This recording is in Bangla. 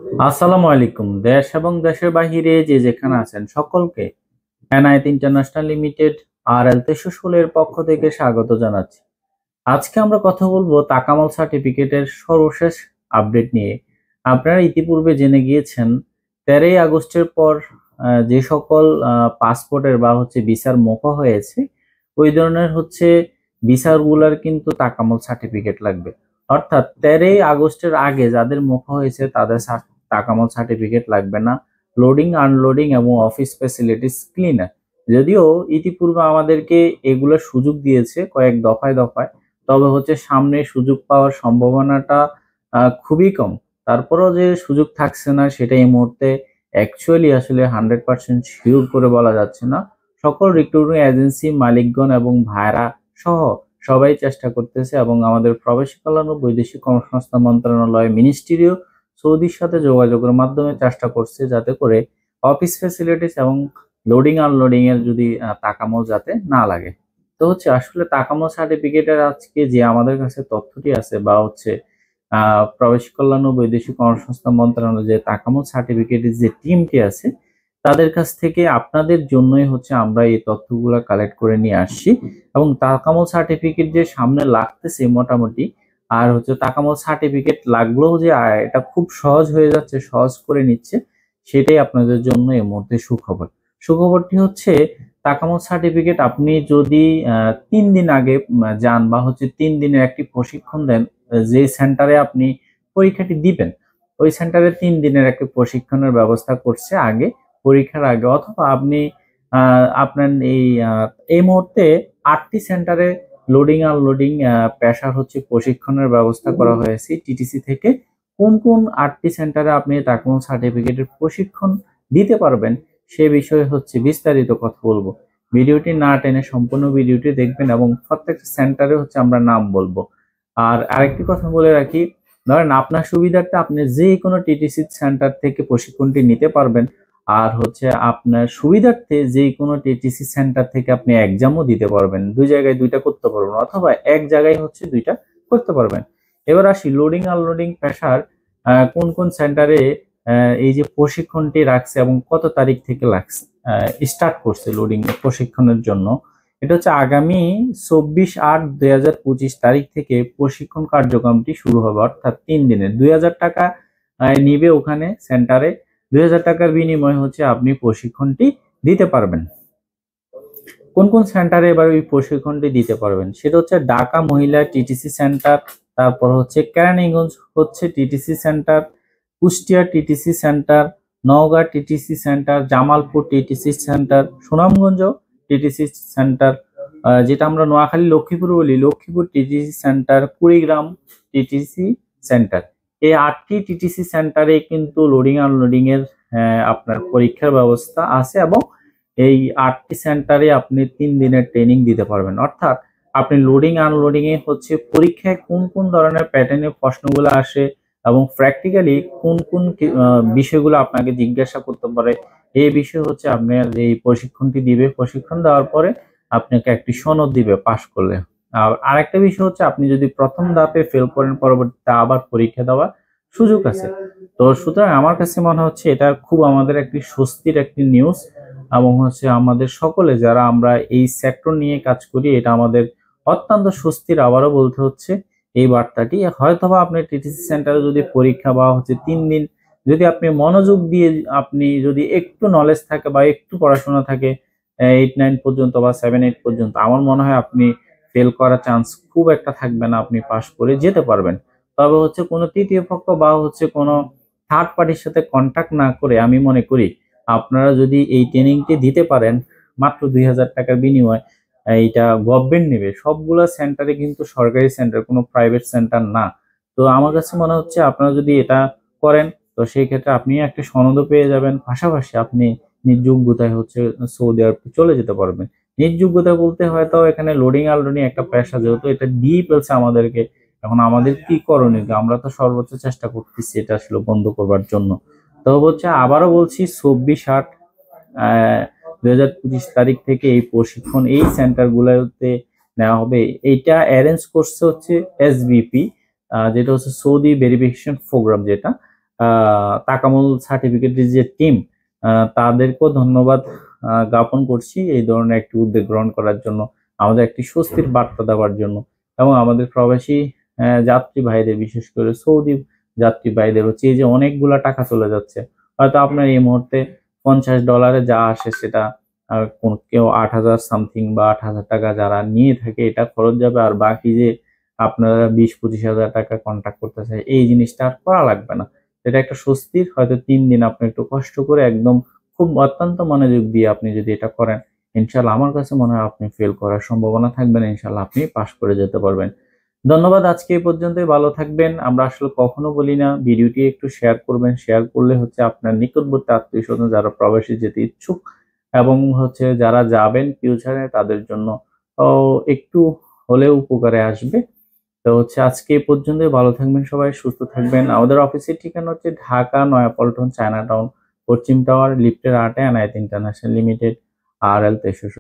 আসসালামু আলাইকুম। দেশ এবং দেশের বাহিরে যে যেখানে আছেন সকলকে এনআইটি ইন্টারন্যাশনাল লিমিটেড আর এল 316 এর পক্ষ থেকে স্বাগত জানাচ্ছি। আজকে আমরা কথা বলবো তাকামল সার্টিফিকেটের সর্বশেষ আপডেট নিয়ে। আপনারা ইতিপূর্বে জেনে গিয়েছেন 13ই আগস্টের পর যে সকল পাসপোর্টের বা ভিসার মোকা হয়েছে ওই ধরনের ভিসাগুলার কিন্তু তাকামল সার্টিফিকেট লাগবে। অর্থাৎ 13ই আগস্টের আগে যাদের মোকা হয়েছে তাদের তাকামল সার্টিফিকেট লাগবে না। লোডিং আনলোডিং এবং অফিস ফ্যাসিলিটিস ক্লিনার, যদিও ইতিপূর্বে আমাদেরকে এগুলোর সুযোগ দিয়েছে কয়েক দফায় দফায়, তবে সামনে সুযোগ পাওয়ার সম্ভাবনাটা খুবই কম। তারপরেও যে সুযোগ থাকছে না সেটা এই মুহূর্তে অ্যাকচুয়ালি আসলে 100% শিওর করে বলা যাচ্ছে না। সকল রিক্রুটিং এজেন্সি মালিকগণ এবং ভাইরা সহ সবাই চেষ্টা করতেছে এবং আমাদের প্রবাসী কল্যাণ ও বৈদেশিক কর্মসংস্থান মন্ত্রণালয় মিনিস্ট্রিও সৌদির সাথে যোগাযোগের মাধ্যমে চেষ্টা করছে যাতে করে অফিস ফ্যাসিলিটিস এবং লোডিং আনলোডিং এর যদি তাকামো যাতে না লাগে। তো আসলে তাকামো সার্টিফিকেটের আজকে যে আমাদের কাছে তথ্যটি আছে বা প্রবাসী কল্যাণ ও বৈদেশিক কর্মসংস্থান মন্ত্রণালয় যে তাকামো সার্টিফিকেটের যে টিমটি আছে তাদের কাছ থেকে আপনাদের জন্যই আমরা এই তথ্যগুলো কালেক্ট করে নিয়ে আসছি। এবং তাকামো সার্টিফিকেট যে সামনে লাগতেছে মোটামুটি, আর তাকামো সার্টিফিকেট লাগলেও যে এটা খুব সহজ হয়ে যাচ্ছে, সহজ করে নিচ্ছে, সেটাই আপনাদের জন্য এই মুহূর্তে সুখবর। সুখবরটি তাকামো সার্টিফিকেট আপনি যদি 3 দিন আগে যান বা 3 দিনের একটি প্রশিক্ষণ দেন, যে সেন্টারে আপনি পরীক্ষাটি দিবেন ওই সেন্টারে 3 দিনের একটি প্রশিক্ষণের ব্যবস্থা করছে আগে, পরীক্ষার আগে। অথবা আপনি আপনার এই মুহূর্তে 8টি সেন্টারে লোডিং আনলোডিং পেশার প্রশিক্ষণের ব্যবস্থা করা হয়েছে টিটিসি থেকে। কোন কোন 8টি সেন্টারে আপনি তাকামো সার্টিফিকেটের প্রশিক্ষণ দিতে পারবেন সে বিষয়ে বিস্তারিত কথা বলবো। ভিডিওটি না টেনে সম্পূর্ণ ভিডিওটি দেখবেন এবং প্রত্যেকটা সেন্টারে আমরা নাম বলবো। আর আরেকটি কথা বলে রাখি, ধরেন আপনার সুবিধার্থে আপনি যে কোনো টিটিসি সেন্টার থেকে প্রশিক্ষণটি নিতে পারবেন। আর আপনার সুবিধার্থে যে কোনো টিটিসি সেন্টার থেকে আপনি এক্সামও দিতে পারবেন, দুই জায়গায় দুইটা করতে পারবেন, অথবা এক জায়গায় দুইটা করতে পারবেন। এবার আসি লোডিং আনলোডিং পেশার কোন কোন সেন্টারে এই যে প্রশিক্ষণটি রাখছে এবং কত তারিখ থেকে স্টার্ট করছে লোডিং প্রশিক্ষণের জন্য। এটা আগামী 24/8/2025 তারিখ থেকে প্রশিক্ষণ কার্যক্রমটি শুরু হবে। অর্থাৎ 3 দিনের 2000 টাকা নিবে ওখানে সেন্টারে। 2000 টাকার বিনিময়ে আপনি প্রশিক্ষণটি দিতে পারবেন। কোন কোন সেন্টারে এবার ওই প্রশিক্ষণটি দিতে পারবেন সেটা ঢাকা মহিলা টিটিসি সেন্টার, তারপর Keraniganj TTC centre, Kushtia TTC centre, Naogaon TTC centre, Jamalpur TTC centre, Sunamganj TTC centre, যেটা আমরা নোয়াখালী লক্ষ্মীপুর বলি Lakshmipur TTC centre, Kurigram TTC centre. এই 8টি টিটিসি সেন্টারে কিন্তু লোডিং আনলোডিং এর আপনার পরীক্ষার ব্যবস্থা আছে এবং এই 8টি সেন্টারে আপনি 3 দিনের ট্রেনিং দিতে পারবেন। অর্থাৎ আপনি লোডিং আনলোডিং এ পরীক্ষায় কোন কোন ধরনের প্যাটার্নের প্রশ্নগুলো আসে এবং প্র্যাকটিক্যালি কোন কোন বিষয়গুলো আপনাকে জিজ্ঞাসা করতে পারে এই বিষয়ে আপনার এই প্রশিক্ষণটি দিবে। প্রশিক্ষণ দেওয়ার পরে আপনাকে একটি সনদ দিবে পাশ করলে। আর আরেকটা বিষয় আপনি যদি প্রথম ধাপে ফেল করেন পরবর্তীতে আবার পরীক্ষা দেওয়ার সুযোগ আছে। তো সুতরাং আমার কাছে মনে হচ্ছে এটা খুব আমাদের একটি স্বস্তির একটি নিউজ এবং আমাদের সকলে যারা আমরা এই সেক্টর নিয়ে কাজ করি এটা আমাদের অত্যন্ত স্বস্তির। আবারও বলতে এই বার্তাটি হয়তোবা আপনি টিটিসি সেন্টারে যদি পরীক্ষা বা 3 দিন যদি আপনি মনোযোগ দিয়ে আপনি যদি একটু নলেজ থাকে বা একটু পড়াশোনা থাকে 8-9 পর্যন্ত বা 7-8 পর্যন্ত, আমার মনে হয় আপনি ফেল করার চান্স খুব একটা থাকবে না, আপনি পাশ করে যেতে পারবেন। তবে কোনো তৃতীয় পক্ষ বা কোনো থার্ড পার্টির সাথে কন্ট্যাক্ট না করে আমি মনে করি আপনারা যদি এই ট্রেনিংটি দিতে পারেন মাত্র 2000 টাকার বিনিময়ে, এইটা গভর্নমেন্ট নেবে। সবগুলো সেন্টারে কিন্তু সরকারি সেন্টার, কোনো প্রাইভেট সেন্টার না। তো আমার কাছে মনে হচ্ছে আপনারা যদি এটা করেন তো সেই ক্ষেত্রে আপনি একটা সনদও পেয়ে যাবেন, পাশাপাশি আপনি নিজ যোগ্যতায় সৌদি আরব চলে যেতে পারবেন। নিজ যোগ্যতা বলতে হয়তো এখানে লোডিং আনলোডিং একটা পেশা, যেহেতু এটা দিয়ে ফেলছে আমাদেরকে, এখন আমাদের কি করণীয়? আমরা তো সর্বোচ্চ চেষ্টা করতেছি এটা আসলে বন্ধ করবার জন্য। তো আবারও বলছি 24/8/2025 তারিখ থেকে এই প্রশিক্ষণ এই সেন্টার গুলোতে নেওয়া হবে। এইটা অ্যারেঞ্জ করছে এসবিপি, যেটা সৌদি ভেরিফিকেশন প্রোগ্রাম, যেটা তাকামুল সার্টিফিকেটের যে টিম, তাদেরকেও ধন্যবাদ জ্ঞাপন করছি এই ধরনের একটি উদ্যোগ গ্রহণ করার জন্য, আমাদের একটি স্বস্তির বার্তা দেওয়ার জন্য। এবং আমাদের প্রবাসী যাত্রী ভাইদের, বিশেষ করে সৌদি যাত্রী ভাইদের হচ্ছে এই যে অনেকগুলা টাকা চলে যাচ্ছে, হয়তো আপনার এই মুহূর্তে $50 যা আসে সেটা কেউ 8,000 সামথিং বা 8,000 টাকা যারা নিয়ে থাকে এটা খরচ যাবে, আর বাকি যে আপনারা 20-25 হাজার টাকা কন্ট্যাক্ট করতে চাই এই জিনিসটা আর করা লাগবে না। এটা একটা স্বস্তির, হয়তো 3 দিন আপনি একটু কষ্ট করে একদম খুব অত্যন্ত মনোযোগ দিয়ে আপনি যদি এটা করেন, ইনশাল্লাহ আমার কাছে মনে হয় আপনি ফেল করার সম্ভাবনা থাকবে না, ইনশাল্লাহ আপনি পাস করে যেতে পারবেন। ধন্যবাদ, আজকে এই পর্যন্তই, ভালো থাকবেন। আমরা আসলে কখনো বলি না ভিডিওটি একটু শেয়ার করবেন, শেয়ার করলে হচ্ছে আপনার নিকটবর্তী আত্মীয় স্বজন যারা প্রবাসী যেতে ইচ্ছুক এবং হচ্ছে যারা যাবেন ফিউচারে তাদের জন্য একটু হলেও উপকারে আসবে। তো হচ্ছে আজকে এই পর্যন্তই, ভালো থাকবেন সবাই, সুস্থ থাকবেন। আমাদের অফিসের ঠিকানা হচ্ছে ঢাকা নয়াপল্টন, চায়না টাউন, পশ্চিম টাওয়ার, লিফটের 8-এ, এনায়েত ইন্টারন্যাশনাল লিমিটেড, RL 63।